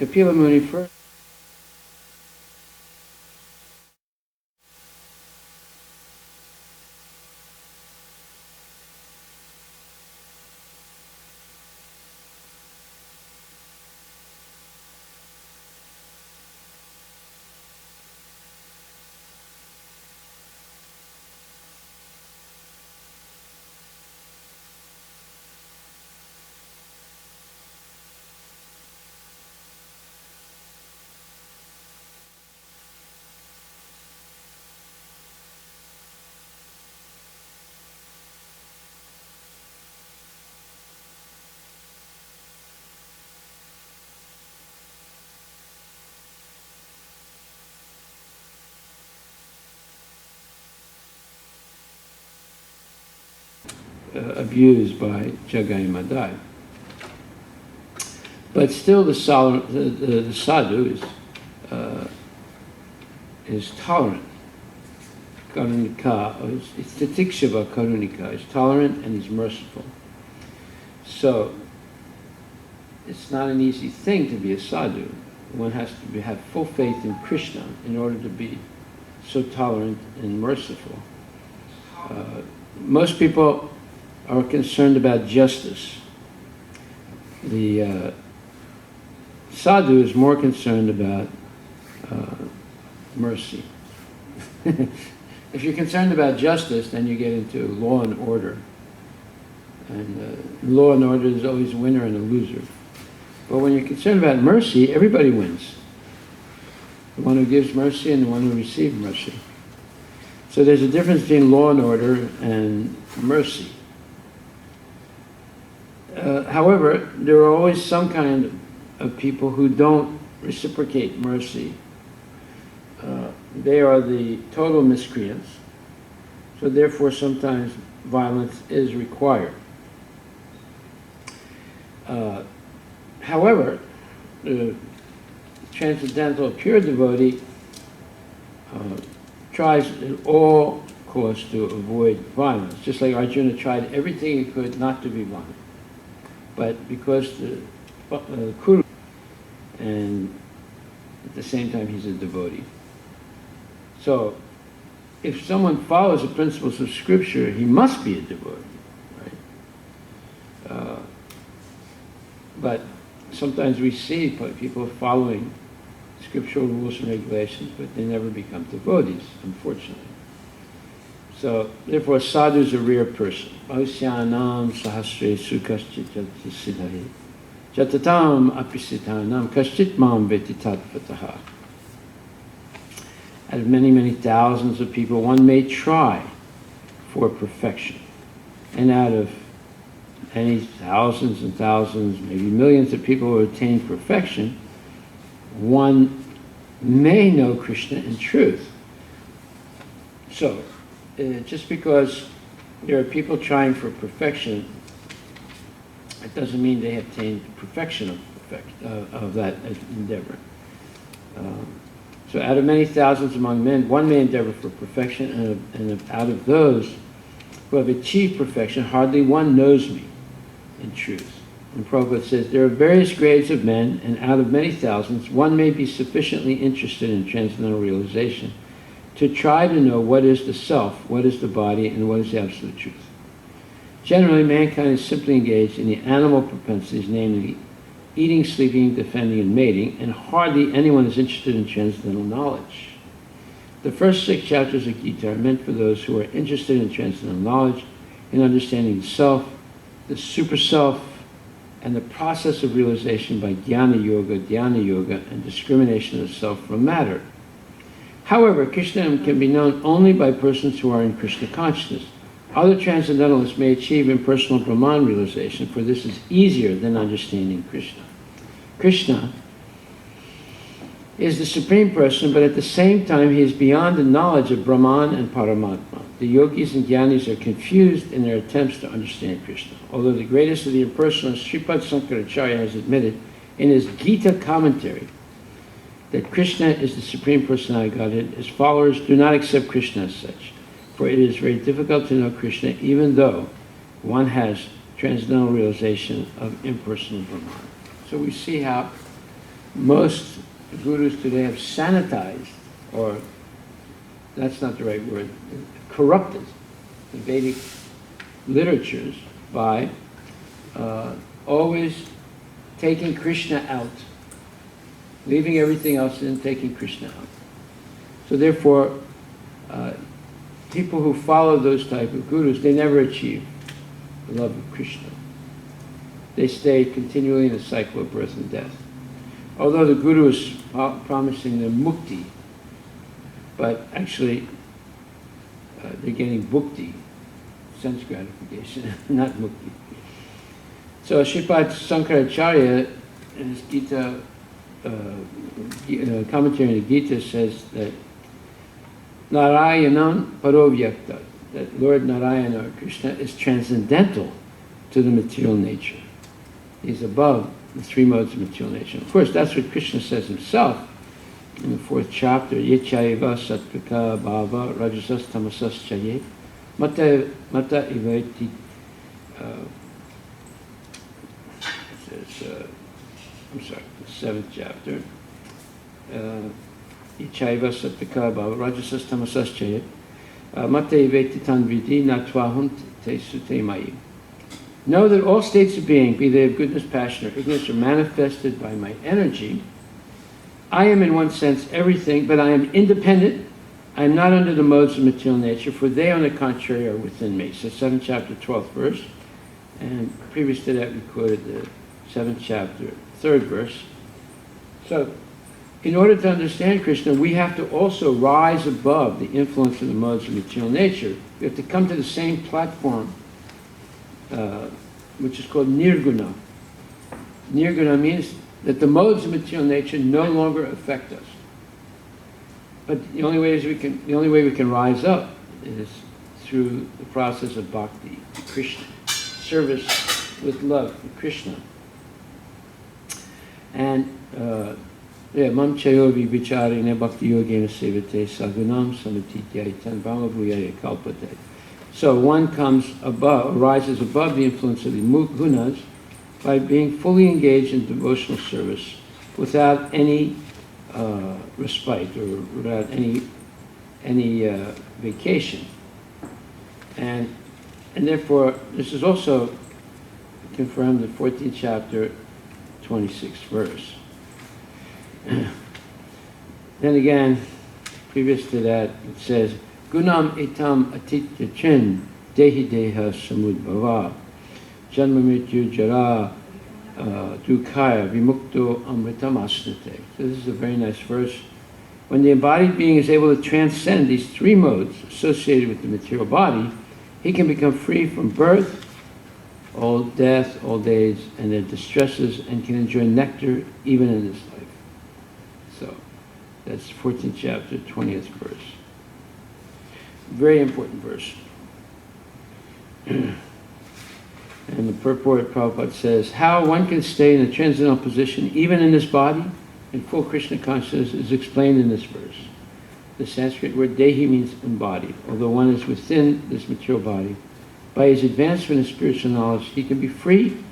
Kapila Muni first abused by Jagai Madai. But still the sadhu is tolerant. Karunika, it's titikshava karunika, is tolerant and he's merciful. So it's not an easy thing to be a sadhu. One has to have full faith in Krishna in order to be so tolerant and merciful. Most people are concerned about justice. The sadhu is more concerned about mercy. If you're concerned about justice, then you get into law and order. And law and order is always a winner and a loser. But when you're concerned about mercy, everybody wins. The one who gives mercy and the one who receives mercy. So there's a difference between law and order and mercy. However, there are always some kind of people who don't reciprocate mercy. They are the total miscreants. So therefore, sometimes violence is required. However, the transcendental pure devotee tries at all costs to avoid violence, just like Arjuna tried everything he could not to be violent. But because the Kuru, and at the same time he's a devotee. So if someone follows the principles of Scripture, he must be a devotee, right? But sometimes we see people following scriptural rules and regulations, but they never become devotees, unfortunately. So, therefore, sadhu is a rare person. Ausyanam sahasre sukaschit siddhahi jatatam apisitanam kaschit mam veti tatvataha. Out of many, many thousands of people, one may try for perfection. And out of many thousands and thousands, maybe millions of people who attain perfection, one may know Krishna in truth. So, just because there are people trying for perfection, it doesn't mean they have attained perfection of that endeavor. So out of many thousands among men, one may endeavor for perfection, and out of those who have achieved perfection, hardly one knows me in truth. And Prabhupada says, there are various grades of men, and out of many thousands, one may be sufficiently interested in transcendental realization to try to know what is the self, what is the body, and what is the absolute truth. Generally, mankind is simply engaged in the animal propensities, namely eating, sleeping, defending, and mating, and hardly anyone is interested in transcendental knowledge. The first 6 chapters of Gita are meant for those who are interested in transcendental knowledge, in understanding the self, the super self, and the process of realization by jnana yoga, dhyana yoga, and discrimination of self from matter. However, Krishna can be known only by persons who are in Krishna consciousness. Other transcendentalists may achieve impersonal Brahman realization, for this is easier than understanding Krishna. Krishna is the Supreme Person, but at the same time he is beyond the knowledge of Brahman and Paramatma. The yogis and jnanis are confused in their attempts to understand Krishna. Although the greatest of the impersonalists, Sripad Sankaracharya, has admitted in his Gita commentary that Krishna is the Supreme Personality of Godhead, his followers do not accept Krishna as such, for it is very difficult to know Krishna even though one has transcendental realization of impersonal Brahman. So we see how most gurus today have sanitized, or that's not the right word, corrupted the Vedic literatures by always taking Krishna out, leaving everything else in, taking Krishna out. So therefore, people who follow those type of gurus, they never achieve the love of Krishna. They stay continually in a cycle of birth and death. Although the guru is promising them mukti, but actually they're getting bhukti, sense gratification, not mukti. So Sripad Sankaracharya, in his Gita, commentary on the Gita, says that Narayanam Parovyakta, that Lord Narayana or Krishna is transcendental to the material nature. He's above the three modes of material nature. Of course, that's what Krishna says himself in the 4th chapter. Yechaiva satvika bhava rajasas tamasas chaye mata ivaiti. I'm sorry, the 7th chapter. Yechaiva satvika bhava rajasas tamasas chaye mata ivaiti tanvidi natvahunt te sute mayi. Know that all states of being, be they of goodness, passion, or ignorance, are manifested by my energy. I am in one sense everything, but I am independent. I am not under the modes of material nature, for they, on the contrary, are within me. So 7th chapter, 12th verse. And previous to that, we quoted the 7th chapter, 3rd verse. So, in order to understand Krishna, we have to also rise above the influence of the modes of material nature. We have to come to the same platform, which is called nirguna. Nirguna means that the modes of material nature no longer affect us. But the only way we can rise up is through the process of bhakti, Krishna, service with love for Krishna. And mam chayovi vicharine bhakti yogena sevate sagunam samatitya brahma bhuyaya kalpate. So one rises above the influence of the gunas by being fully engaged in devotional service without any respite or without any vacation. And therefore, this is also confirmed in the 14th chapter, 26th verse. Then again, previous to that, it says, Gunam etam atitya chin dehi deha samudbhava janma mrityu jara dukkaya vimukto amritam asnate. So this is a very nice verse. When the embodied being is able to transcend these three modes associated with the material body, he can become free from birth, old death, old age, and their distresses, and can enjoy nectar even in this life. So that's 14th chapter, 20th verse. Very important verse. And the purport, Prabhupada says, how one can stay in a transcendental position, even in this body, in full Krishna consciousness, is explained in this verse. The Sanskrit word dehi means embodied. Although one is within this material body, by his advancement in spiritual knowledge, he can be free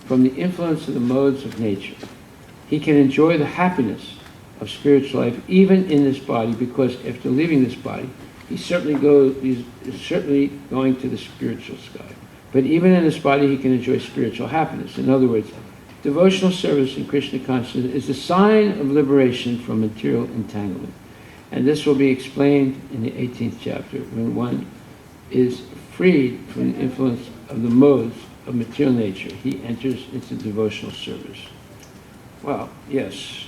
from the influence of the modes of nature. He can enjoy the happiness of spiritual life, even in this body, because after leaving this body, he's certainly going to the spiritual sky. But even in this body, he can enjoy spiritual happiness. In other words, devotional service in Krishna consciousness is a sign of liberation from material entanglement. And this will be explained in the 18th chapter, when one is freed from the influence of the modes of material nature. He enters into devotional service. Well, yes,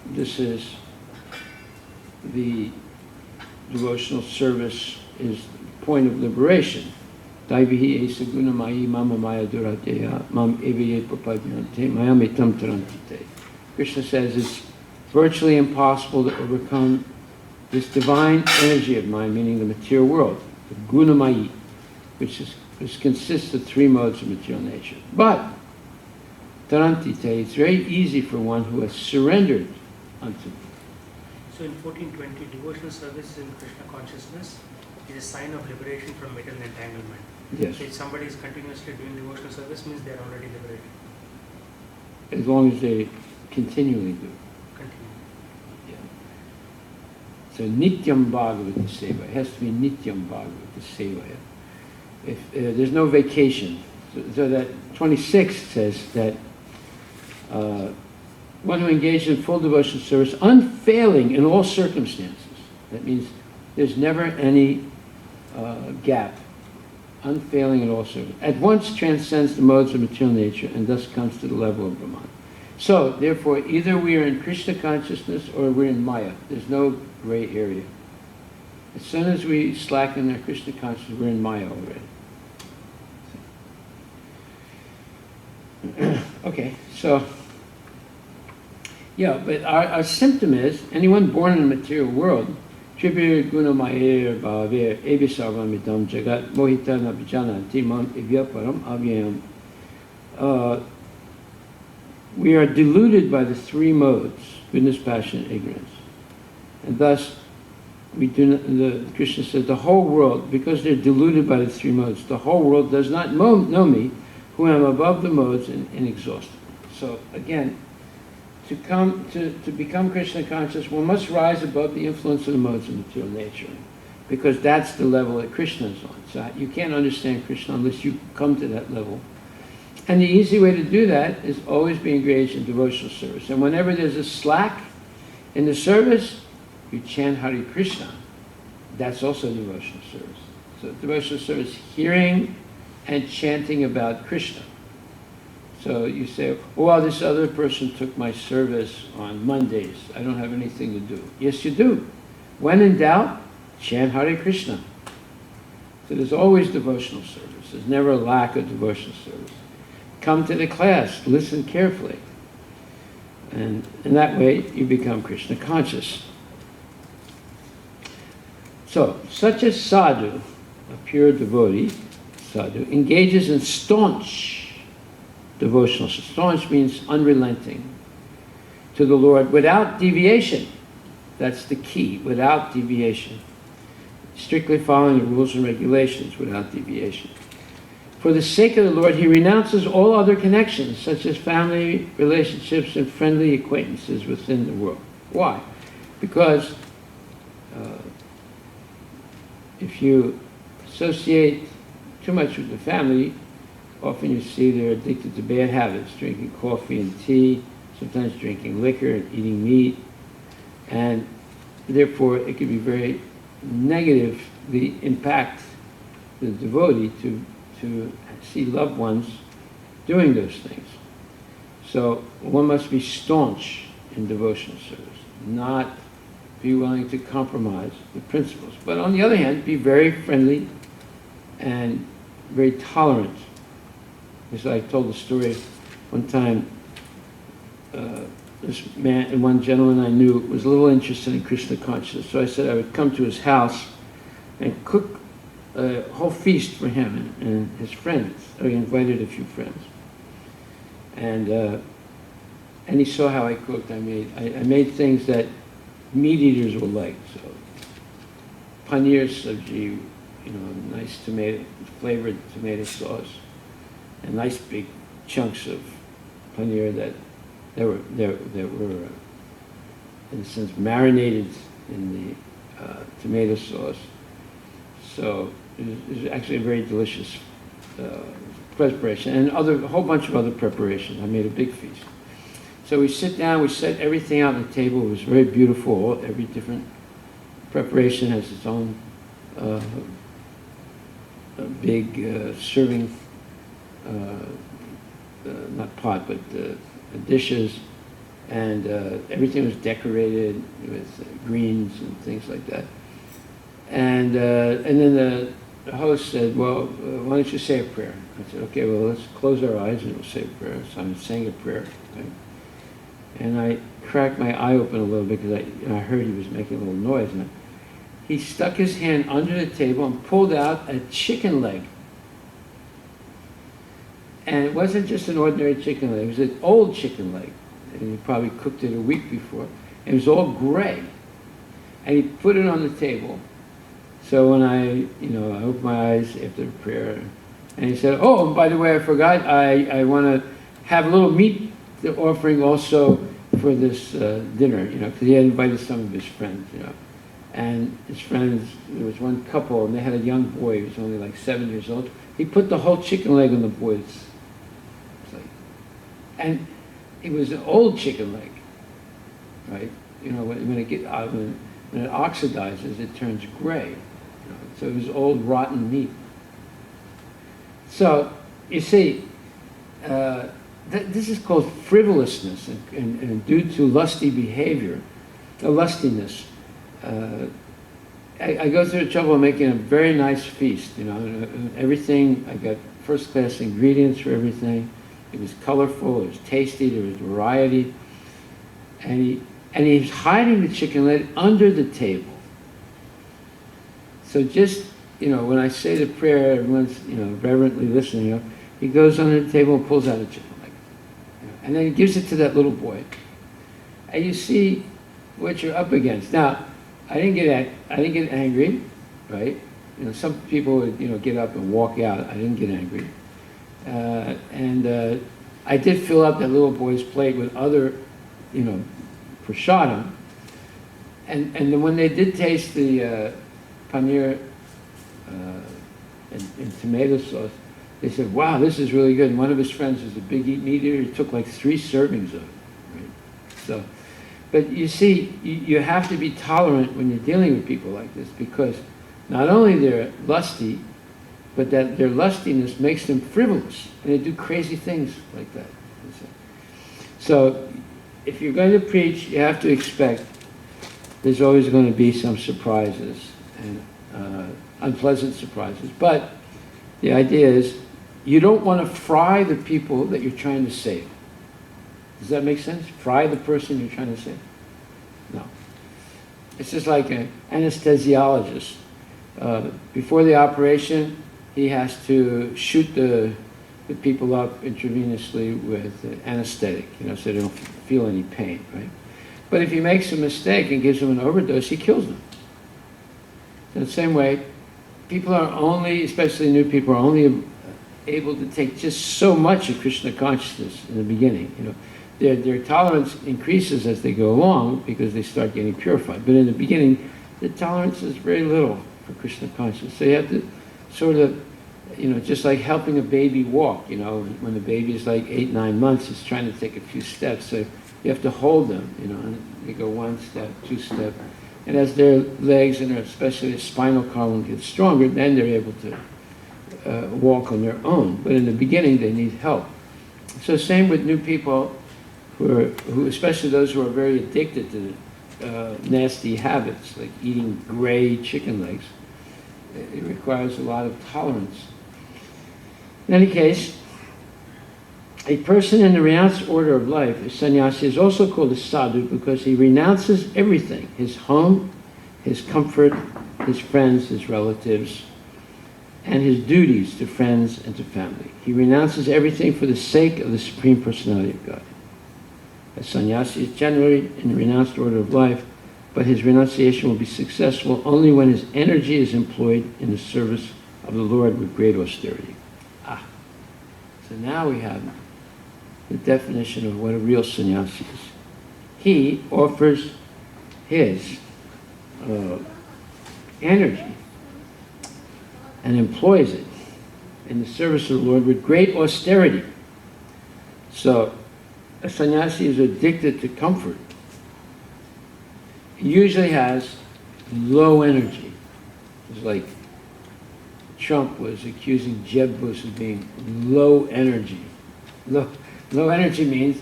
this is the devotional service is the point of liberation. Daivihi esa gunamayi mama maya durateya mam evaye papadnante mayam etam tarantite. Krishna says it's virtually impossible to overcome this divine energy of mine, meaning the material world, the gunamayi, which consists of three modes of material nature. But tarantite, it's very easy for one who has surrendered unto me. So in 1420, devotional service in Krishna consciousness is a sign of liberation from material entanglement. Yes. So if somebody is continuously doing devotional service, means they are already liberated. as long as they continually do. Continue. Yeah. So Nityam Bhagavata Seva. It has to be Nityam Bhagavata Seva. If there's no vacation. So that 26 says that one who engages in full devotional service, unfailing in all circumstances. That means there's never any gap. Unfailing in all circumstances. At once transcends the modes of material nature and thus comes to the level of Brahman. So, therefore, either we are in Krishna consciousness or we're in Maya. There's no gray area. As soon as we slacken our Krishna consciousness, we're in Maya already. Okay, so, yeah, but our symptom is, anyone born in the material world, Tribir Guna Mayer Bhavir Ebisarvam Idam Jagat Mohita Nabhijananti Mam Evyaparam Avyam. We are deluded by the three modes, goodness, passion, and ignorance. And thus, we do not, Krishna says, the whole world, because they're deluded by the three modes, the whole world does not know me, who am above the modes and inexhaustible. So again, to become Krishna conscious, one must rise above the influence of the modes of material nature, because that's the level that Krishna is on. So you can't understand Krishna unless you come to that level. And the easy way to do that is always be engaged in devotional service. And whenever there's a slack in the service, you chant Hare Krishna. That's also devotional service. So devotional service, hearing and chanting about Krishna. So you say, oh, well, this other person took my service on Mondays. I don't have anything to do. Yes, you do. When in doubt, chant Hare Krishna. So there's always devotional service. There's never a lack of devotional service. Come to the class, listen carefully. And in that way, you become Krishna conscious. So, such a sadhu, a pure devotee, sadhu, engages in staunch devotional. Staunch means unrelenting to the Lord without deviation. That's the key, without deviation. Strictly following the rules and regulations without deviation. For the sake of the Lord, he renounces all other connections, such as family relationships and friendly acquaintances within the world. Why? Because if you associate too much with the family, often you see they're addicted to bad habits, drinking coffee and tea, sometimes drinking liquor and eating meat, and therefore it could be very negatively impact the devotee to see loved ones doing those things. So one must be staunch in devotional service, not be willing to compromise the principles. But on the other hand, be very friendly and very tolerant. As I told the story one time, this man and one gentleman I knew was a little interested in Krishna consciousness. So I said I would come to his house and cook a whole feast for him and his friends. He invited a few friends. And he saw how I cooked. I made things that meat eaters will like. So paneer sabji, nice tomato, flavored tomato sauce, and nice big chunks of paneer that were in a sense marinated in the tomato sauce. So it was actually a very delicious preparation, and a whole bunch of other preparations. I made a big feast. So we sit down, we set everything out on the table. It was very beautiful. Every different preparation has its own big serving, not pot, but dishes. And everything was decorated with greens and things like that. And then the host said, well, why don't you say a prayer? I said, okay, well, let's close our eyes and we'll say a prayer. So I'm saying a prayer. Okay? And I cracked my eye open a little bit because I heard he was making a little noise. And he stuck his hand under the table and pulled out a chicken leg. And it wasn't just an ordinary chicken leg. It was an old chicken leg. And he probably cooked it a week before. It was all gray. And he put it on the table. So when I opened my eyes after the prayer, and he said, oh, and by the way, I forgot, I want to have a little meat the offering also for this dinner, because he had invited some of his friends, And his friends, there was one couple, and they had a young boy who was only like 7 years old. He put the whole chicken leg on the boy's plate. And it was an old chicken leg, right? When it oxidizes, it turns gray. So it was old, rotten meat. So, you see, this is called frivolousness, and due to lusty behavior, lustiness. I go through the trouble of making a very nice feast, everything, I got first-class ingredients for everything. It was colorful, it was tasty, there was variety. And he's hiding the chicken leg under the table. So just, when I say the prayer, everyone's, reverently listening, he goes under the table and pulls out a chicken leg. And then he gives it to that little boy. And you see what you're up against. Now, I didn't get angry, right? Some people would, get up and walk out. I didn't get angry. And I did fill up that little boy's plate with other, prasadam. And then when they did taste the paneer and tomato sauce, they said, wow, this is really good. And one of his friends was a big meat eater. He took like 3 servings of it, right? So, but you see, you have to be tolerant when you're dealing with people like this, because not only they're lusty, but that their lustiness makes them frivolous, and they do crazy things like that. So if you're going to preach, you have to expect there's always going to be some surprises, and unpleasant surprises. But the idea is you don't want to fry the people that you're trying to save. Does that make sense? Fry the person you're trying to save? No. It's just like an anesthesiologist. Before the operation, he has to shoot the people up intravenously with anesthetic, so they don't feel any pain, right? But if he makes a mistake and gives them an overdose, he kills them. In the same way, people are only, especially new people, are only able to take just so much of Krishna consciousness in the beginning. Their tolerance increases as they go along because they start getting purified. But in the beginning, the tolerance is very little for Krishna consciousness. So you have to sort of, just like helping a baby walk, when the baby is like 8, 9 months, it's trying to take a few steps. So you have to hold them, and they go 1 step, 2 step. And as their legs and especially their spinal column gets stronger, then they're able to walk on their own. But in the beginning, they need help. So same with new people who especially those who are very addicted to nasty habits, like eating gray chicken legs. It requires a lot of tolerance. In any case, a person in the renounced order of life, a sannyasi, is also called a sadhu because he renounces everything: his home, his comfort, his friends, his relatives, and his duties to friends and to family. He renounces everything for the sake of the Supreme Personality of God. A sannyasi is generally in the renounced order of life, but his renunciation will be successful only when his energy is employed in the service of the Lord with great austerity. So now we have the definition of what a real sannyasi is. He offers his energy and employs it in the service of the Lord with great austerity. So a sannyasi is addicted to comfort. He usually has low energy. It's like Trump was accusing Jeb Bush of being low energy. Low energy means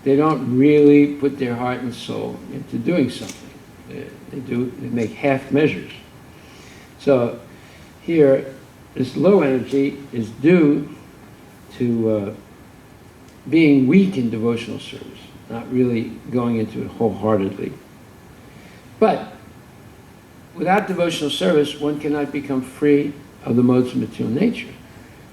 they don't really put their heart and soul into doing something. They make half measures. So here, this low energy is due to being weak in devotional service, not really going into it wholeheartedly. But without devotional service, one cannot become free of the modes of material nature.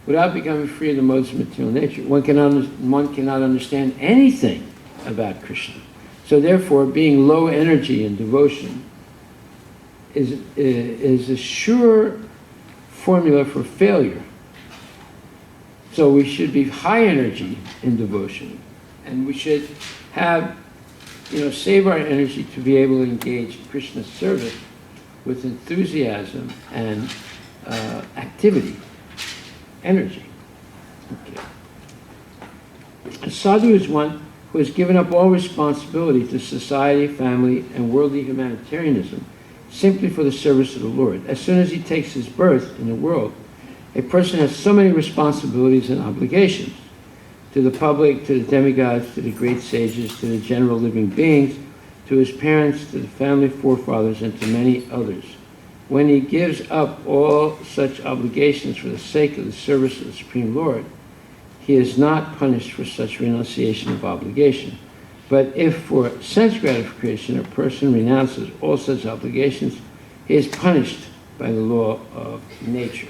Without becoming free of the modes of material nature, one cannot understand anything about Krishna. So therefore, being low energy in devotion is a sure formula for failure. So we should be high energy in devotion And we should have, save our energy to be able to engage in Krishna service with enthusiasm and activity, energy. Okay. A sadhu is one who has given up all responsibility to society, family, and worldly humanitarianism simply for the service of the Lord. As soon as he takes his birth in the world, a person has so many responsibilities and obligations to the public, to the demigods, to the great sages, to the general living beings, to his parents, to the family forefathers, and to many others. When he gives up all such obligations for the sake of the service of the Supreme Lord, he is not punished for such renunciation of obligation. But if for sense gratification a person renounces all such obligations, he is punished by the law of nature.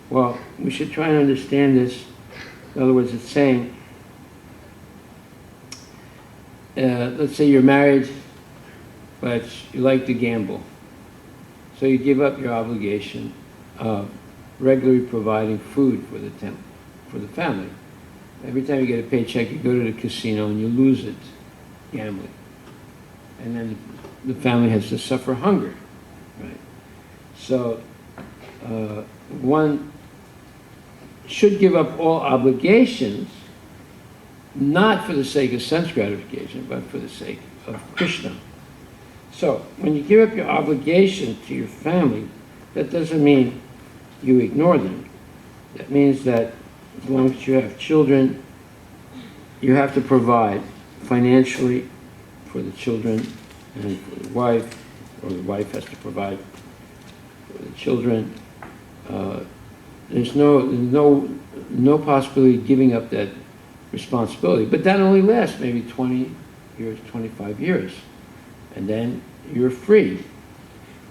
Well, we should try and understand this. In other words, it's saying, let's say you're married, but you like to gamble. So you give up your obligation of regularly providing food for the temple, for the family. Every time you get a paycheck, you go to the casino and you lose it gambling. And then the family has to suffer hunger, right? So one should give up all obligations, not for the sake of sense gratification, but for the sake of Krishna. So when you give up your obligation to your family, that doesn't mean you ignore them. That means that as long as you have children, you have to provide financially for the children and for the wife, or the wife has to provide for the children. There's no possibility of giving up that responsibility. But that only lasts maybe 20 years, 25 years. And then you're free.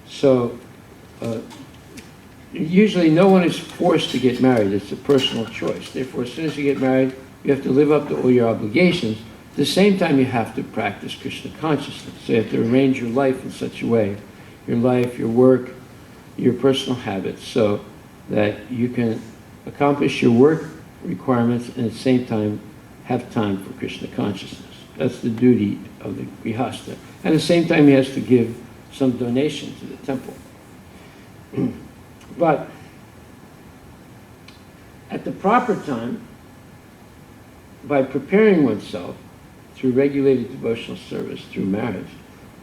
So usually no one is forced to get married. It's a personal choice. Therefore, as soon as you get married, you have to live up to all your obligations. At the same time, you have to practice Krishna consciousness. So you have to arrange your life in such a way, your life, your work, your personal habits, so that you can accomplish your work requirements and at the same time have time for Krishna consciousness. That's the duty of the Grihastha. At the same time, he has to give some donation to the temple. But at the proper time, by preparing oneself through regulated devotional service, through marriage,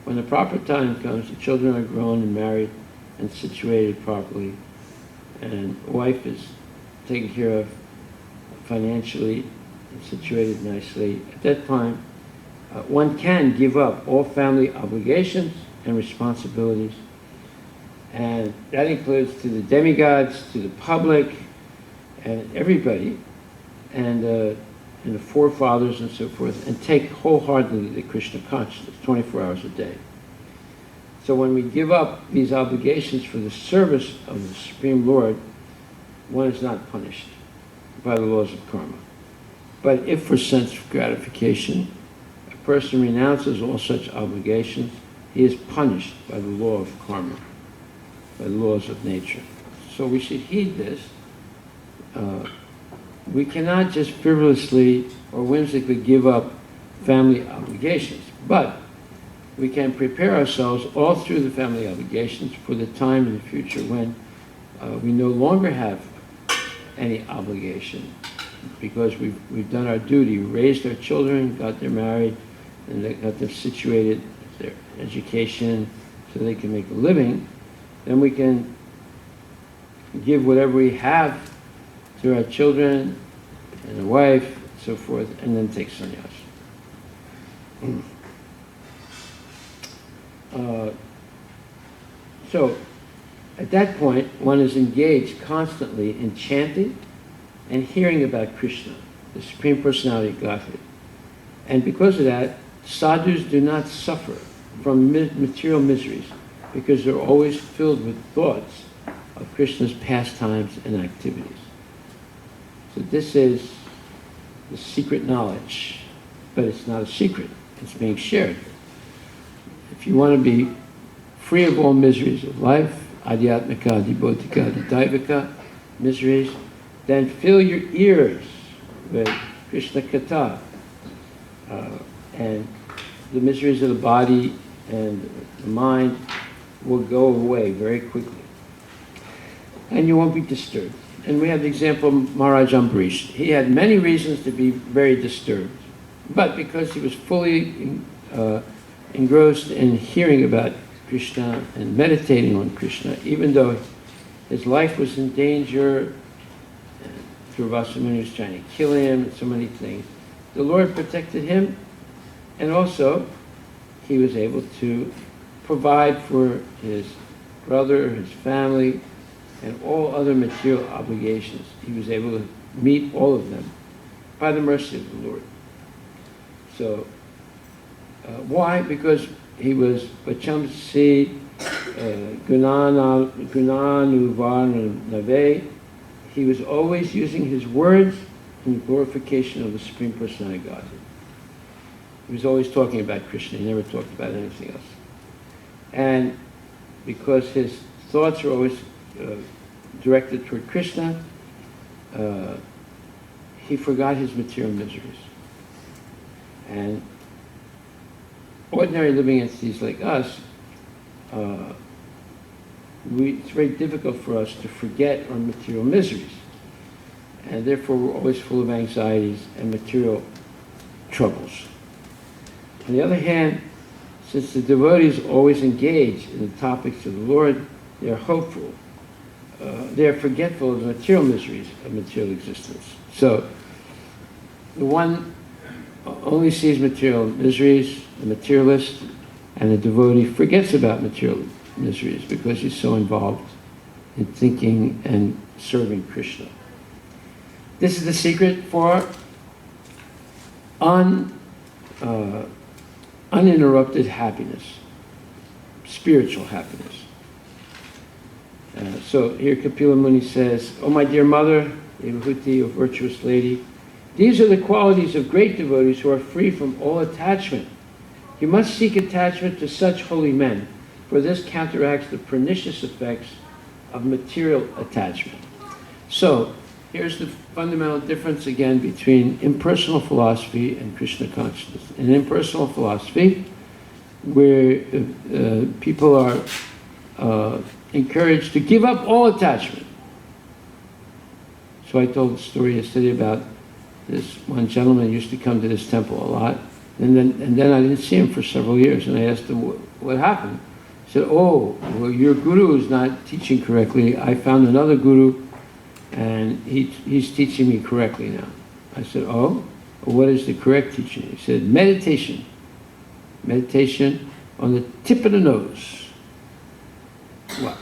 when the proper time comes, the children are grown and married and situated properly, and the wife is taken care of financially and situated nicely, at that time, one can give up all family obligations and responsibilities, and that includes to the demigods, to the public, and everybody, and the forefathers and so forth, and take wholeheartedly the Krishna consciousness, 24 hours a day. So when we give up these obligations for the service of the Supreme Lord, one is not punished by the laws of karma. But if for sense gratification, a person renounces all such obligations, he is punished by the law of karma, by the laws of nature. So we should heed this. We cannot just frivolously or whimsically give up family obligations, but we can prepare ourselves all through the family obligations for the time in the future when we no longer have any obligation, because we've done our duty, raised our children, got them married, and they got them situated, their education, so they can make a living. Then we can give whatever we have to our children and a wife, and so forth, and then take sannyas. So, at that point, one is engaged constantly in chanting and hearing about Krishna, the Supreme Personality of Godhead. And because of that, sadhus do not suffer from material miseries, because they're always filled with thoughts of Krishna's pastimes and activities. So this is the secret knowledge, but it's not a secret, it's being shared. If you want to be free of all miseries of life, adhyatmika, adhibodhika, adhidaivika, miseries, then fill your ears with Krishna Katha, And the miseries of the body and the mind will go away very quickly. And you won't be disturbed. And we have the example of Maharaj Ambarish. He had many reasons to be very disturbed. But because he was fully engrossed in hearing about Krishna and meditating on Krishna, even though his life was in danger, Durvasa Muni was trying to kill him, and so many things, the Lord protected him, and also he was able to provide for his brother, his family, and all other material obligations. He was able to meet all of them by the mercy of the Lord. So, why? Because he was Vachamsi Gunanuvarnave. He was always using his words in the glorification of the Supreme Personality of Godhead. He was always talking about Krishna. He never talked about anything else. And because his thoughts were always directed toward Krishna, he forgot his material miseries. And ordinary living entities like us, it's very difficult for us to forget our material miseries. And therefore we're always full of anxieties and material troubles. On the other hand, since the devotees always engage in the topics of the Lord, they're hopeful. They're forgetful of the material miseries of material existence. So the one only sees material miseries, the materialist, and the devotee forgets about material miseries because he's so involved in thinking and serving Krishna. This is the secret for uninterrupted happiness, spiritual happiness. So here Kapila Muni says, "Oh my dear mother, Devahuti, a virtuous lady, these are the qualities of great devotees who are free from all attachment. You must seek attachment to such holy men, for this counteracts the pernicious effects of material attachment." So here's the fundamental difference again between impersonal philosophy and Krishna consciousness. In impersonal philosophy, where people are encouraged to give up all attachment. So I told the story yesterday about this one gentleman who used to come to this temple a lot, and then I didn't see him for several years, and I asked him what happened. He said, "Oh, well, your guru is not teaching correctly. I found another guru, and he's teaching me correctly now." I said, "Oh, well, what is the correct teaching?" He said, "Meditation. Meditation on the tip of the nose." What?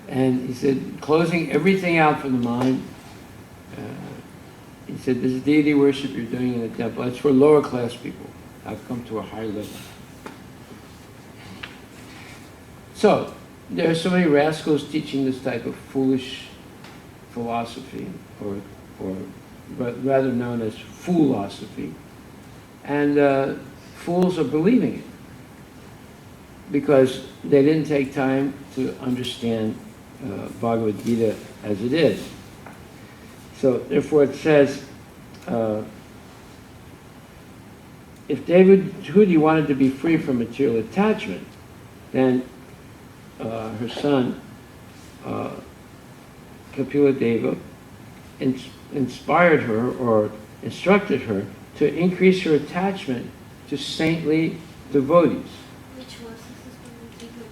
And he said, closing everything out from the mind. He said, "This deity worship you're doing in the temple, that's for lower class people. I've come to a higher level." So, there are so many rascals teaching this type of foolish philosophy, or rather known as foolosophy, and fools are believing it because they didn't take time to understand Bhagavad Gita as it is. So therefore it says, if Devahuti wanted to be free from material attachment, then her son, Kapila Deva, inspired her or instructed her to increase her attachment to saintly devotees. Which verse is this one?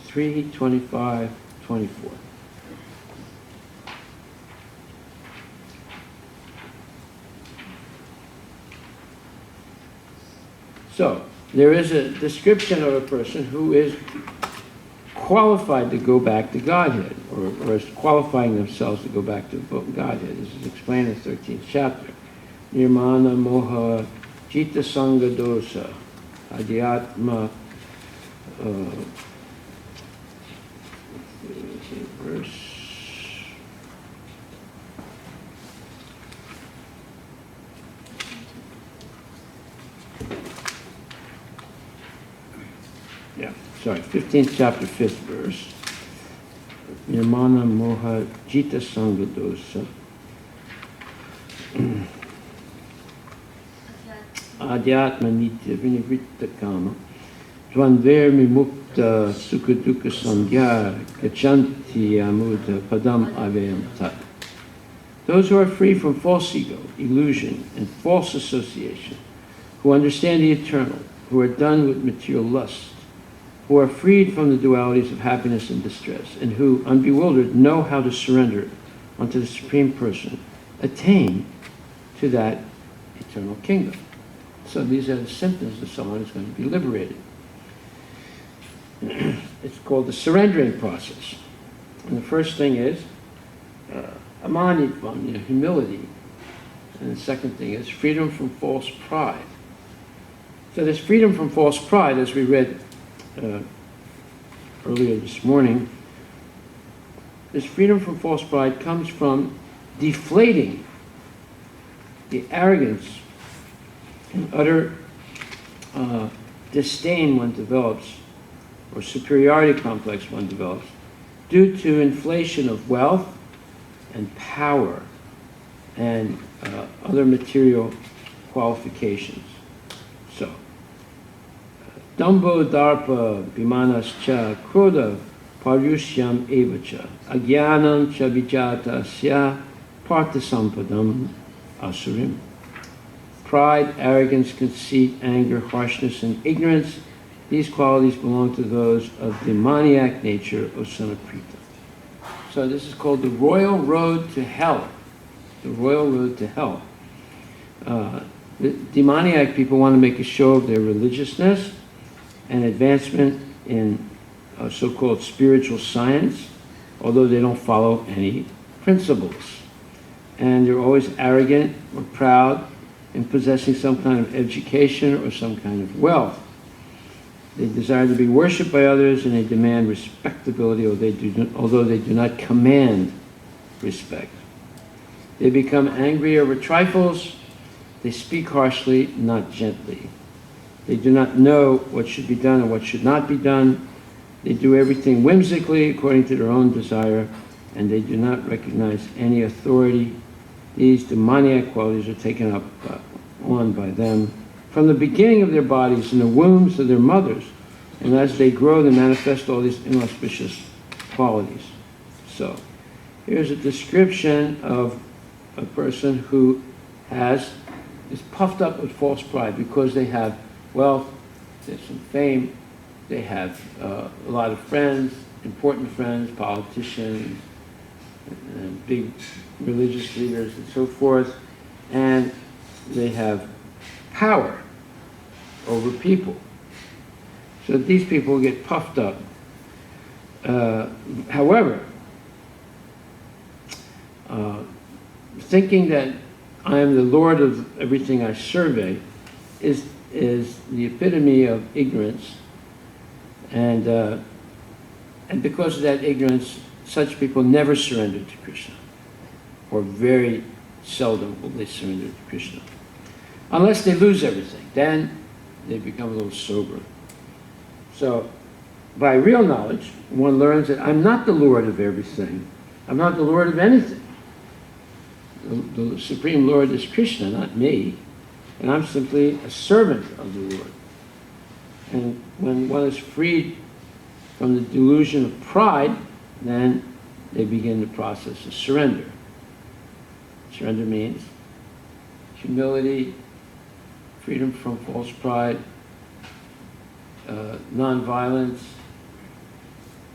3:25-24. So, there is a description of a person who is qualified to go back to Godhead, or is qualifying themselves to go back to Godhead. This is explained in the 13th chapter. Nirmana moha jita sanga dosa adhyatma verse. Yeah, sorry, 15th chapter, 5th verse. Nirmana moha jita sanga dosa adhyatma nitya vinivritta kama dvandver mimukta sukha samgya gachanti amuda padam avayam tat. Those who are free from false ego, illusion, and false association, who understand the eternal, who are done with material lust, who are freed from the dualities of happiness and distress, and who, unbewildered, know how to surrender unto the Supreme Person, attain to that eternal kingdom. So these are the symptoms of someone who's going to be liberated. It's called the surrendering process. And the first thing is amanitvam, humility. And the second thing is freedom from false pride. So this freedom from false pride, as we read earlier this morning, this freedom from false pride comes from deflating the arrogance and utter disdain one develops, or superiority complex one develops, due to inflation of wealth and power and other material qualifications. So, Dambo darpa bimanascha kroda paryushyam evacha agyanam cha vijata sya parthasampadam asurim. Pride, arrogance, conceit, anger, harshness, and ignorance, these qualities belong to those of demoniac nature, O son of Prita. So this is called the royal road to hell. The royal road to hell. The demoniac people want to make a show of their religiousness and advancement in so-called spiritual science, although they don't follow any principles. And they're always arrogant or proud in possessing some kind of education or some kind of wealth. They desire to be worshipped by others, and they demand respectability, although they do not command respect. They become angry over trifles. They speak harshly, not gently. They do not know what should be done and what should not be done. They do everything whimsically according to their own desire, and they do not recognize any authority. These demoniac qualities are taken up on by them from the beginning of their bodies in the wombs of their mothers, and as they grow, they manifest all these inauspicious qualities. So, here's a description of a person who is puffed up with false pride because they have wealth, there's some fame, they have a lot of friends, important friends, politicians, and big religious leaders, and so forth, and they have power over people. So these people get puffed up. However, thinking that I am the Lord of everything I survey is the epitome of ignorance, and because of that ignorance, such people never surrender to Krishna, or very seldom will they surrender to Krishna. Unless they lose everything, then they become a little sober. So, by real knowledge, one learns that I'm not the Lord of everything. I'm not the Lord of anything. The Supreme Lord is Krishna, not me. And I'm simply a servant of the Lord. And when one is freed from the delusion of pride, then they begin the process of surrender. Surrender means humility, freedom from false pride, non-violence,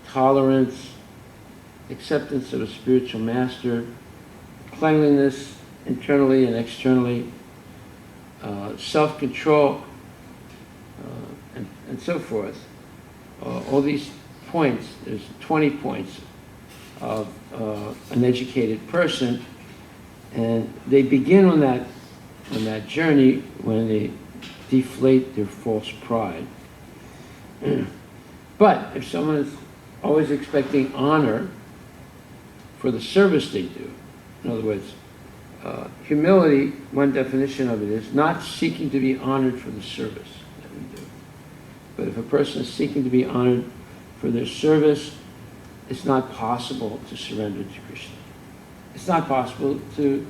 tolerance, acceptance of a spiritual master, cleanliness internally and externally, self-control, and so forth. All these points, there's 20 points of an educated person, and they begin on that journey when they deflate their false pride. But if someone is always expecting honor for the service they do, in other words, humility, one definition of it is not seeking to be honored for the service that we do. But if a person is seeking to be honored for their service, it's not possible to surrender to Krishna. It's not possible to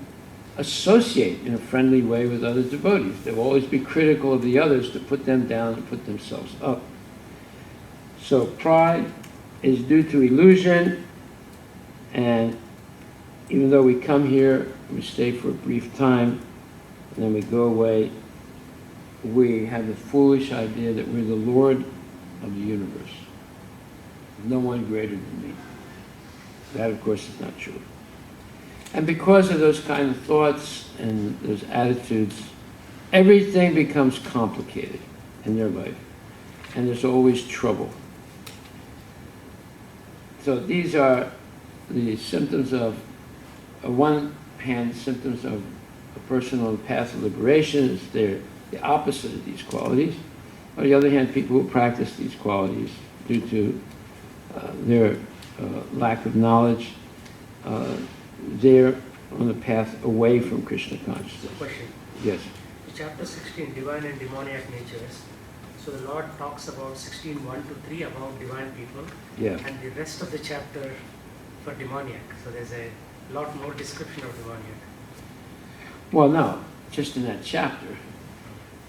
associate in a friendly way with other devotees. They will always be critical of the others to put them down and put themselves up. So pride is due to illusion, and even though we come here, we stay for a brief time, and then we go away, we have the foolish idea that we're the Lord of the universe. No one greater than me. That, of course, is not true. And because of those kind of thoughts and those attitudes, everything becomes complicated in their life, and there's always trouble. So these are the symptoms of, on one hand, symptoms of a person on the path of liberation. They're the opposite of these qualities. On the other hand, people who practice these qualities due to their lack of knowledge, they're on the path away from Krishna consciousness. Question. Yes. Chapter 16, divine and demoniac natures. So the Lord talks about 16, 1 to 3 about divine people, Yeah. and the rest of the chapter for demoniac. So there's a lot more description of demoniac. Well, no, just in that chapter.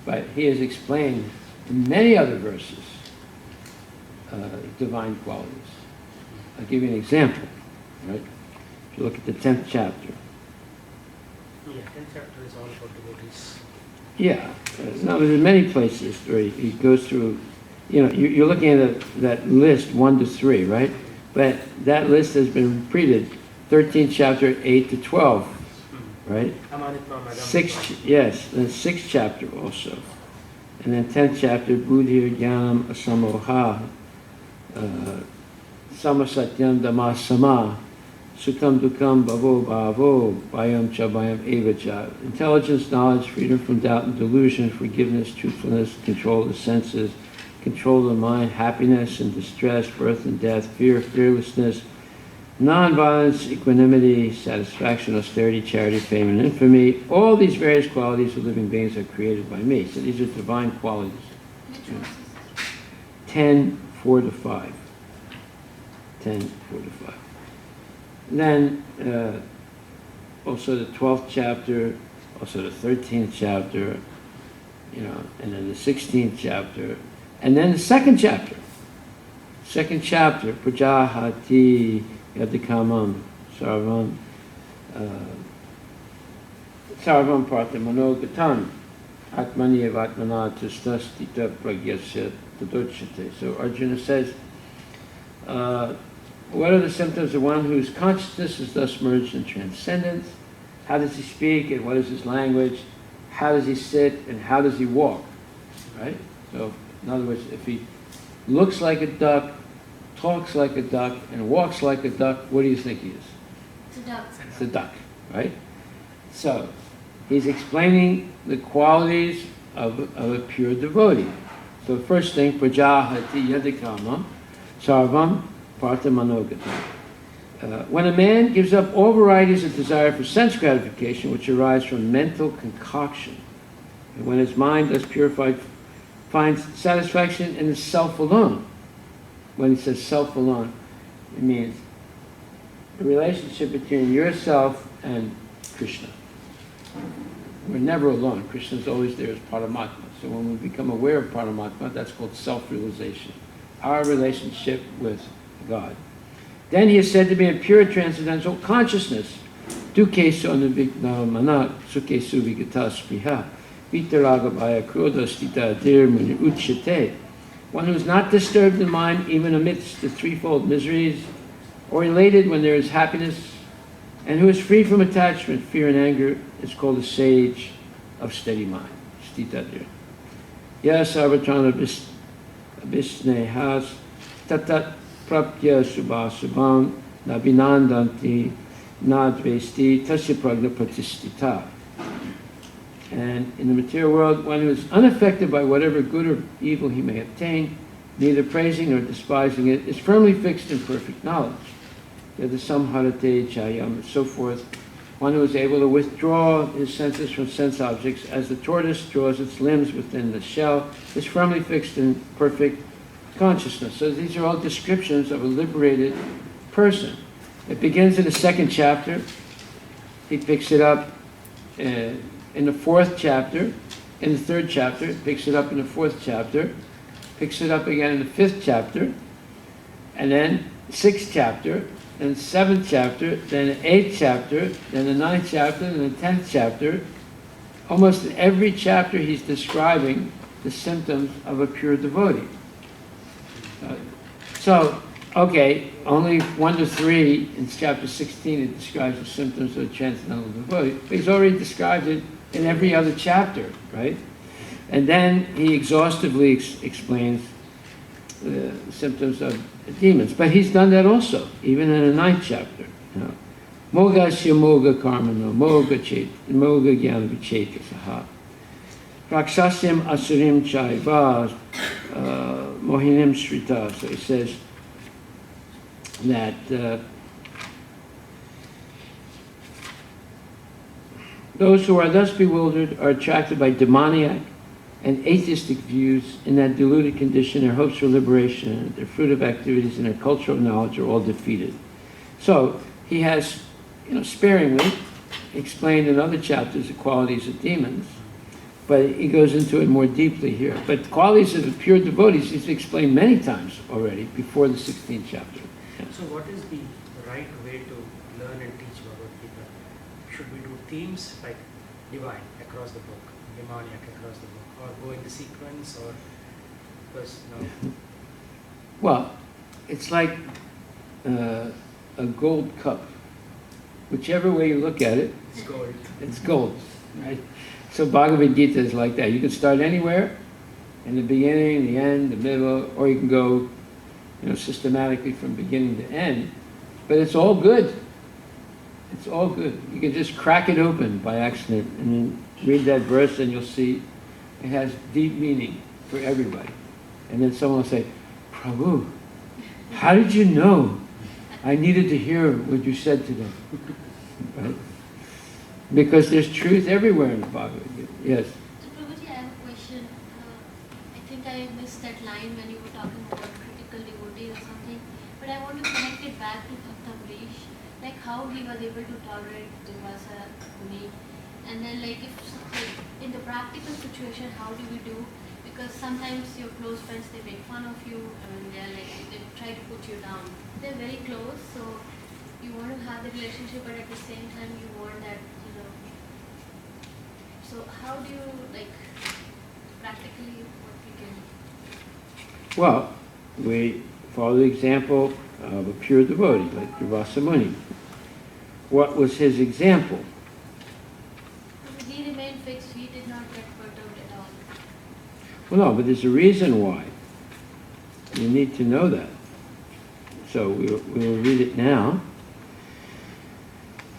But he has explained in many other verses divine qualities. I'll give you an example, right? If you look at the 10th chapter. Yeah, 10th chapter is all about devotees. Yeah, no, there's many places where he goes through, you know, you're looking at that list 1 to 3, right? But that list has been repeated, 13th chapter, 8 to 12, right? Yes, the 6th chapter also. And then 10th chapter, Buddhir Jnanam Asamoha, Samasatyam Dhammasama, Sukham Dukham Bhavo Bhavo, Bhayam Cha Bhayam Eva Cha. Intelligence, knowledge, freedom from doubt and delusion, forgiveness, truthfulness, control of the senses, control of the mind, happiness and distress, birth and death, fear, fearlessness, non-violence, equanimity, satisfaction, austerity, charity, fame, and infamy. All these various qualities of living beings are created by me. So these are divine qualities. Which verses? 10, 4 to 5. 10, 4 to 5. Then also the 12th chapter, also the 13th chapter, you know, and then the 16th chapter, and then the 2nd chapter. 2nd chapter, Prajahati Yadikamam Sarvam Sarvam Parthamanogatam Atmani Evatmana Tusnastita Pragyasya Tadochate. So Arjuna says, what are the symptoms of one whose consciousness is thus merged in transcendence? How does he speak and what is his language? How does he sit and how does he walk? Right? So, in other words, if he looks like a duck, talks like a duck, and walks like a duck, what do you think he is? It's a duck. It's a duck, right? So, he's explaining the qualities of a pure devotee. So, the first thing, Prajahati Yadikama, Sarvam Parthamanogatam. When a man gives up all varieties of desire for sense gratification, which arise from mental concoction, and when his mind thus purified finds satisfaction in the self alone. When he says self alone, it means the relationship between yourself and Krishna. We're never alone. Krishna is always there as Paramatma. So when we become aware of Paramatma, that's called self-realization. Our relationship with God. Then he is said to be in pure transcendental consciousness. Duke sonavigna manat suke suvigata spiha vitaragabhaya krodha stita dir muni uchate. One who is not disturbed in mind even amidst the threefold miseries, or elated when there is happiness, and who is free from attachment, fear, and anger, is called a sage of steady mind. Stita dir. Yes, Sarvatana Bisnehas Tatat Prapya Subhasubham Nabhinandanti Nadvesti Tasya Pragna Pratistita. And in the material world, one who is unaffected by whatever good or evil he may obtain, neither praising nor despising it, is firmly fixed in perfect knowledge. Yada samharate chayam, and so forth. One who is able to withdraw his senses from sense objects as the tortoise draws its limbs within the shell, is firmly fixed in perfect consciousness. So these are all descriptions of a liberated person. It begins in the 2nd chapter. He picks it up in the 4th chapter, in the 3rd chapter, picks it up in the 4th chapter, picks it up again in the 5th chapter, and then 6th chapter, then 7th chapter, then the 8th chapter, then the 9th chapter, and the 10th chapter. Almost in every chapter he's describing the symptoms of a pure devotee. So, okay, only 1 to 3 in chapter 16 it describes the symptoms of a transcendental devotee, but he's already described it in every other chapter, right? And then he exhaustively explains the symptoms of demons. But he's done that also, even in the 9th chapter. Moga Moga Karmano, Moga Jnana Vichetasaha. Raksasim Asurim Chaiva, Mohinim Shrita. So he says that those who are thus bewildered are attracted by demoniac and atheistic views. In that deluded condition, their hopes for liberation, their fruitive activities, and their cultural knowledge are all defeated. So he has, sparingly explained in other chapters the qualities of demons, but he goes into it more deeply here. But the qualities of the pure devotees he's explained many times already before the 16th chapter. So what is the right way to learn and teach Bhagavad Gita? Should we do themes like divine across the book, demoniac across the book, or go in the sequence, or because Well, it's like a gold cup. Whichever way you look at it, it's gold? it's gold, right? So Bhagavad Gita is like that. You can start anywhere, in the beginning, the end, the middle, or you can go, systematically from beginning to end. But it's all good. It's all good. You can just crack it open by accident and then read that verse and you'll see it has deep meaning for everybody. And then someone will say, Prabhu, how did you know I needed to hear what you said today? Right? Because there's truth everywhere in the Bhagavad Gita. Yes. So, Prabhuji, I have a question. I think I missed that line when you were talking about critical devotee or something. But I want to connect it back to Bhakta Amrish, like how he was able to tolerate Durvasa Muni. And then like in the practical situation, how do we do? Because sometimes your close friends, they make fun of you and they try to put you down. They're very close, so you want to have the relationship, but at the same time you want that, So how do you practically what we can? Well, we follow the example of a pure devotee like Durvasa Muni. What was his example? He remained fixed. He did not get perturbed at all. Well, no, but there's a reason why. You need to know that. So we will read it now.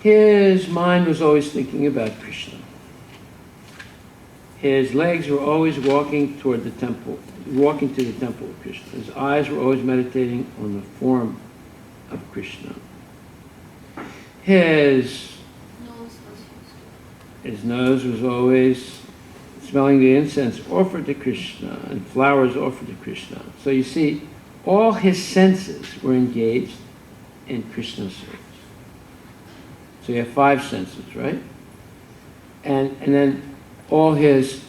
His mind was always thinking about Krishna. His legs were always walking toward the temple, walking to the temple of Krishna. His eyes were always meditating on the form of Krishna. His nose was always smelling the incense offered to Krishna and flowers offered to Krishna. So you see, all his senses were engaged in Krishna's service. So you have 5 senses, right? And then all his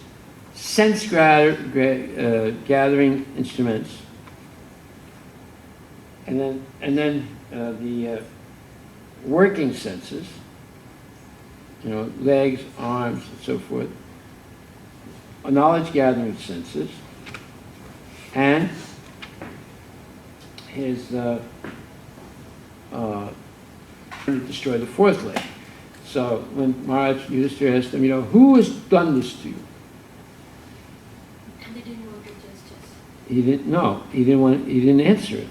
sense gathering instruments, and then the working senses, legs, arms, and so forth, knowledge gathering senses, and his to destroy the 4th leg. So when Maharaj Yudhishthira asked him, who has done this to you? And they didn't want to justice. He didn't know. He didn't answer it.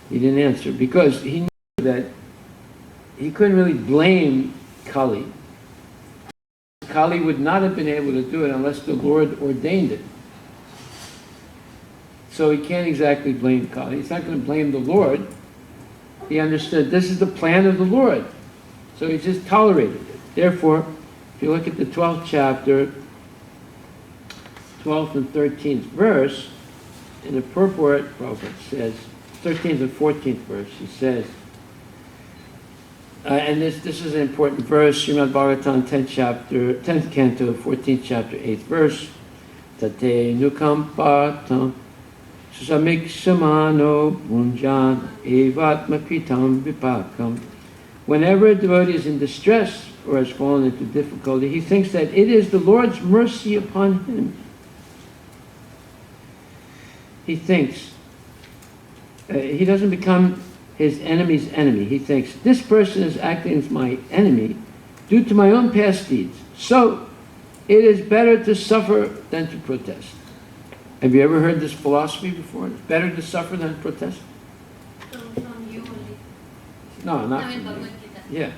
He didn't answer because he knew that he couldn't really blame Kali. Kali would not have been able to do it unless the Lord ordained it. So he can't exactly blame Kali. He's not going to blame the Lord. He understood this is the plan of the Lord. So he just tolerated it. Therefore, if you look at the 12th chapter, 12th and 13th verse, in the purport, Prabhupada says, 13th and 14th verse, he says, And this is an important verse, Srimad Bhagavatam, 10th canto, 14th chapter, 8th verse. Tate nukampatam susamiksamano bunjan evatmakritam vipakam. Whenever a devotee is in distress or has fallen into difficulty, he thinks that it is the Lord's mercy upon him. He thinks, he doesn't become his enemy's enemy. He thinks, this person is acting as my enemy due to my own past deeds. So, it is better to suffer than to protest. Have you ever heard this philosophy before? It's better to suffer than to protest? From you only. No, not I mean, from Bhagavad me. Gita. Yeah.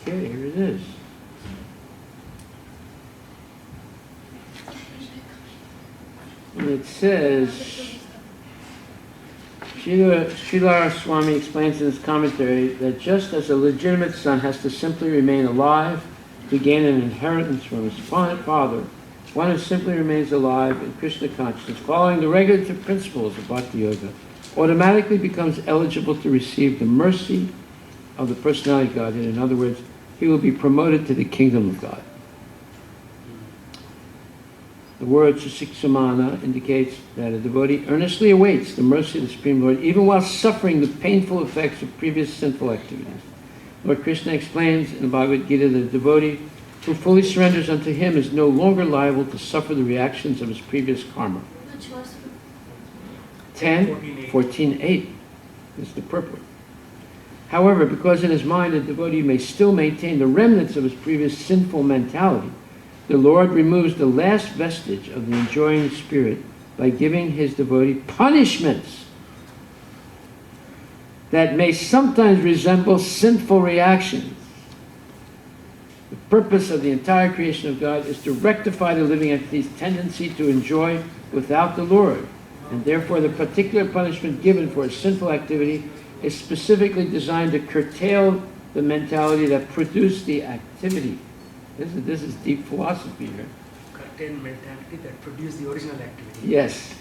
Okay, here it is. And it says, Srila Swami explains in his commentary that just as a legitimate son has to simply remain alive to gain an inheritance from his father, one who simply remains alive in Krishna consciousness, following the regulative principles of Bhakti Yoga, automatically becomes eligible to receive the mercy of the personality of Godhead. In other words, he will be promoted to the kingdom of God. The word susiksamana indicates that a devotee earnestly awaits the mercy of the Supreme Lord even while suffering the painful effects of previous sinful activities. Lord Krishna explains in the Bhagavad Gita that a devotee who fully surrenders unto him is no longer liable to suffer the reactions of his previous karma. Which was 10:14:8 is the purport. However, because in his mind a devotee may still maintain the remnants of his previous sinful mentality, the Lord removes the last vestige of the enjoying spirit by giving his devotee punishments that may sometimes resemble sinful reactions. The purpose of the entire creation of God is to rectify the living entity's tendency to enjoy without the Lord, and therefore the particular punishment given for a sinful activity is specifically designed to curtail the mentality that produced the activity. This is deep philosophy here. Curtail mentality that produced the original activity. Yes.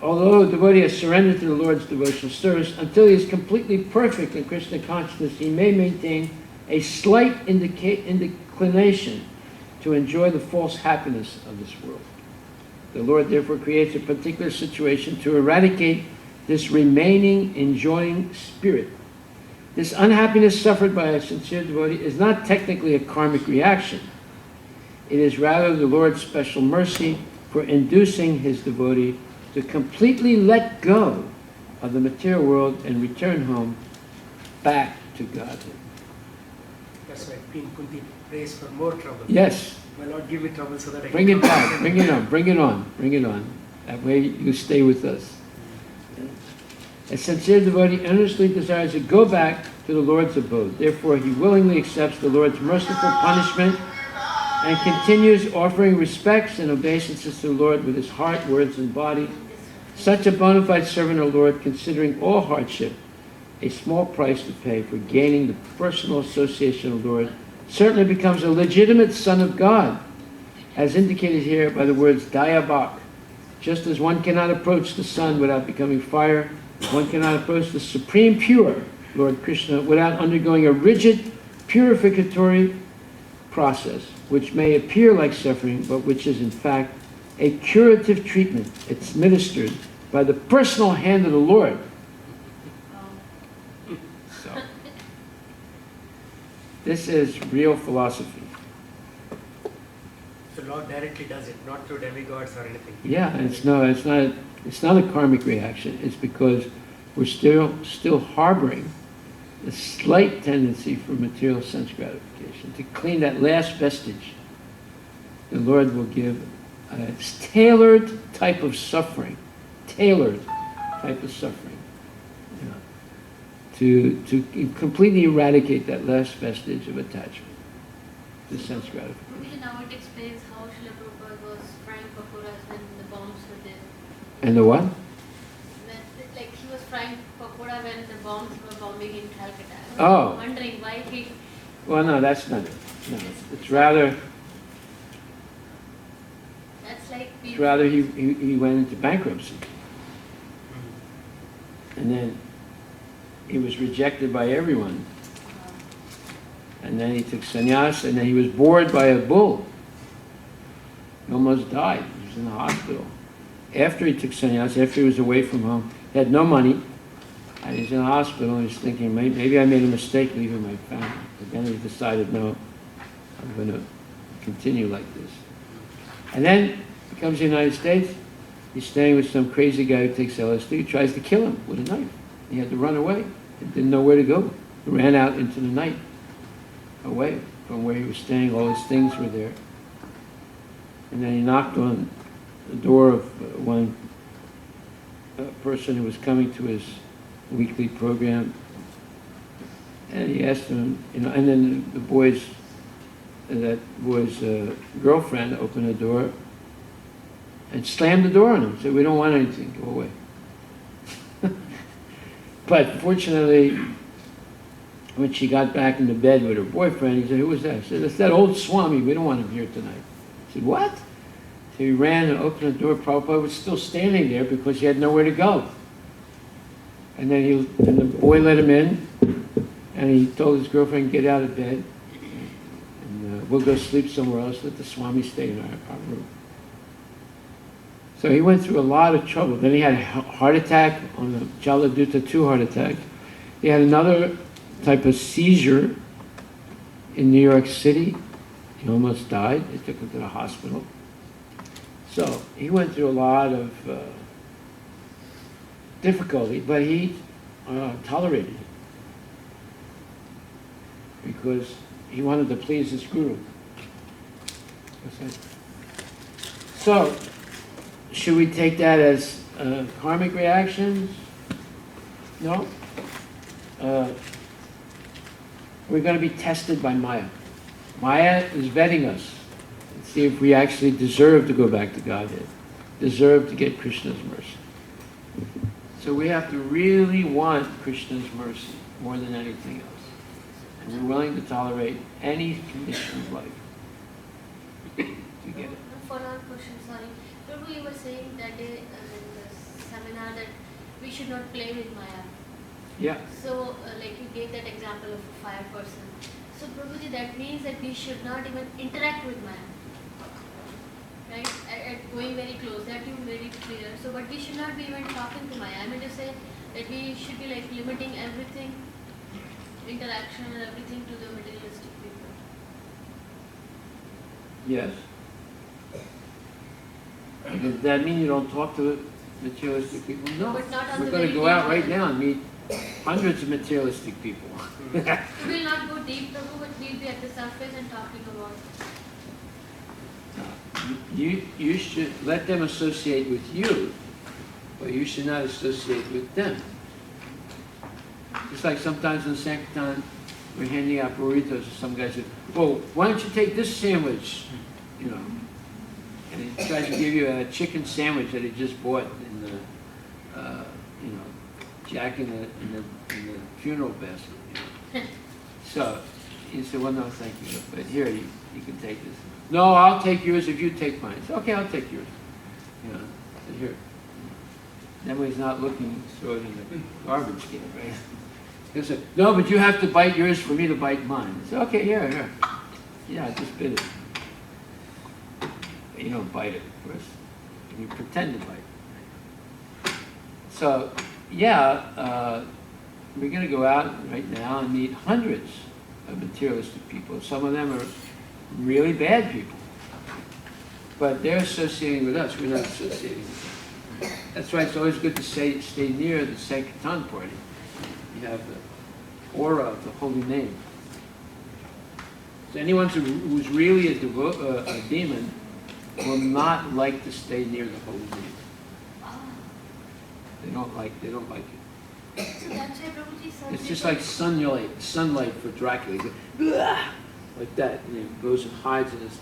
Although a devotee has surrendered to the Lord's devotional service, until he is completely perfect in Krishna consciousness, he may maintain a slight inclination to enjoy the false happiness of this world. The Lord therefore creates a particular situation to eradicate this remaining enjoying spirit. This unhappiness suffered by a sincere devotee is not technically a karmic reaction. It is rather the Lord's special mercy for inducing his devotee to completely let go of the material world and return home back to Godhead. That's why Queen Kunti prays for more trouble. Yes. My Lord, give me trouble so that I Bring can it back, bring it on, bring it on, bring it on. That way you stay with us. A sincere devotee earnestly desires to go back to the Lord's abode. Therefore, he willingly accepts the Lord's merciful punishment and continues offering respects and obeisances to the Lord with his heart, words, and body. Such a bona fide servant of the Lord, considering all hardship a small price to pay for gaining the personal association of the Lord, certainly becomes a legitimate son of God, as indicated here by the words Dayabhak. Just as one cannot approach the sun without becoming fire, one cannot approach the supreme pure, Lord Krishna, without undergoing a rigid purificatory process, which may appear like suffering, but which is in fact a curative treatment. It's administered by the personal hand of the Lord. So, this is real philosophy. The Lord directly does it, not through demigods or anything. Yeah, it's not a karmic reaction. It's because we're still harboring a slight tendency for material sense gratification. To clean that last vestige, the Lord will give a tailored type of suffering, you know, to completely eradicate that last vestige of attachment. the sense gratification. Prabhuji, now it explains how Srila Prabhupada was frying pakoras when the bombs were there. And the what? Like he was frying pakora when the bombs were bombing in Calcutta. I Oh. was wondering why he. Well, no, that's not it. No, it's rather That's like it's rather he went into bankruptcy, and then he was rejected by everyone, and then he took sannyas, and then he was bored by a bull. He almost died. He was in the hospital. After he took sannyas, after he was away from home, he had no money, and he's in the hospital, and he's thinking, maybe I made a mistake leaving my family. But then he decided, no, I'm going to continue like this. And then he comes to the United States. He's staying with some crazy guy who takes LSD. He tries to kill him with a knife. He had to run away. He didn't know where to go. He ran out into the night, away from where he was staying. All his things were there. And then he knocked on the door of one person who was coming to his weekly program. And he asked him, and then that boy's girlfriend opened the door and slammed the door on him. Said, "We don't want anything. Go away." But fortunately, when she got back into bed with her boyfriend, he said, "Who was that?" She said, "It's that old Swami. We don't want him here tonight." He said, "What?" So he ran and opened the door. Prabhupada was still standing there because he had nowhere to go. And then the boy let him in, and he told his girlfriend, "Get out of bed, and we'll go sleep somewhere else. Let the Swami stay in our room." So he went through a lot of trouble. Then he had a heart attack on the Jaladuta 2 heart attack. He had another type of seizure in New York City. He almost died. They took him to the hospital. So he went through a lot of difficulty, but he tolerated it because he wanted to please his guru. So, should we take that as karmic reactions? No. We're going to be tested by Maya. Maya is vetting us and see if we actually deserve to go back to Godhead, deserve to get Krishna's mercy. So we have to really want Krishna's mercy more than anything else. And we're willing to tolerate any condition of life to get it. A follow-up question, sorry. Prabhu, you were saying that day in the seminar that we should not play with Maya. Yeah. So, like you gave that example of a fire person. So, Prabhuji, that means that we should not even interact with Maya. Right? At going very close, that you made it clear. So, but we should not be even talking to Maya. I mean to say that we should be like limiting everything, interaction and everything to the materialistic people. Yes. Does that mean you don't talk to materialistic people? No. But not on We're the going to very go out deep right level. now and meet hundreds of materialistic people. We will not go deep, Prabhu, but we'll be at the surface and talking about. You should let them associate with you, but you should not associate with them. It's like sometimes in Sankirtan, we're handing out burritos, and some guy said, "Well, why don't you take this sandwich?" You know, and he tries to give you a chicken sandwich that he just bought in the, Jack in the funeral basket. You know? So he said, "Well, no, thank you, but here you can take this." "No, I'll take yours if you take mine." I said, "Okay, I'll take yours." You know, so here. That way he's not looking, throw it in the garbage can, right? He said, "No, but you have to bite yours for me to bite mine." I said, "Okay, here. Yeah, I just bit it." But you don't bite it, of course. You pretend to bite. So, yeah, we're going to go out right now and meet hundreds of materialistic people. Some of them are really bad people. But they're associating with us. We're not associating with them. That's why it's always good to stay near the Sankirtan party. You have the aura of the holy name. So anyone who's really a demon will not like to stay near the holy name. They don't like it. So that's why Prabhuji said. It's just like sunlight for Dracula. You go, "Ugh." like that, and he goes and hides in this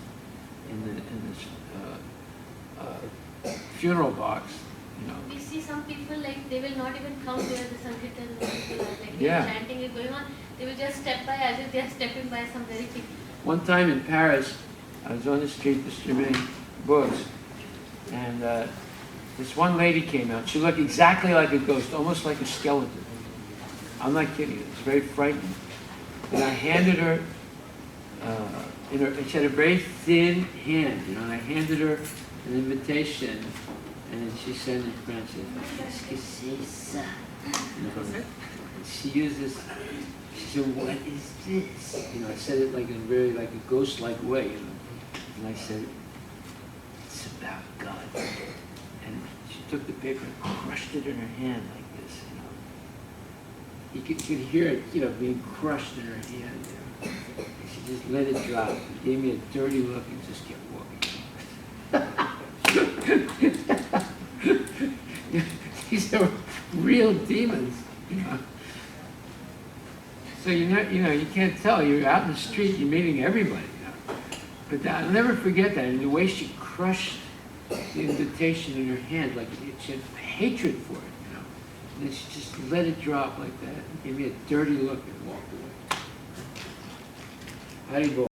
funeral box, you know. We see some people like they will not even come where the Sankirtan people are, like Yeah. chanting is going on. They will just step by as if they are stepping by some very big. One time in Paris, I was on the street distributing books, and this one lady came out. She looked exactly like a ghost, almost like a skeleton. I'm not kidding you. It's very frightening. And I handed her, she had a very thin hand, you know, and I handed her an invitation, and she said in French, "Qu'est-ce que c'est ça?" You know, and she used this, she said, "What is this?" You know, I said it like in a very, like a ghost-like way, you know. And I said, "It's about God." And she took the paper and crushed it in her hand like this, you know. You could hear it, you know, being crushed in her hand, you know. And she just let it drop. She gave me a dirty look and just kept walking. These are real demons, you know. So you can't tell. You're out in the street, you're meeting everybody, you know. But I'll never forget that. And the way she crushed the invitation in her hand, like she had hatred for it, you know. And then she just let it drop like that, and gave me a dirty look and walked away. Haribol.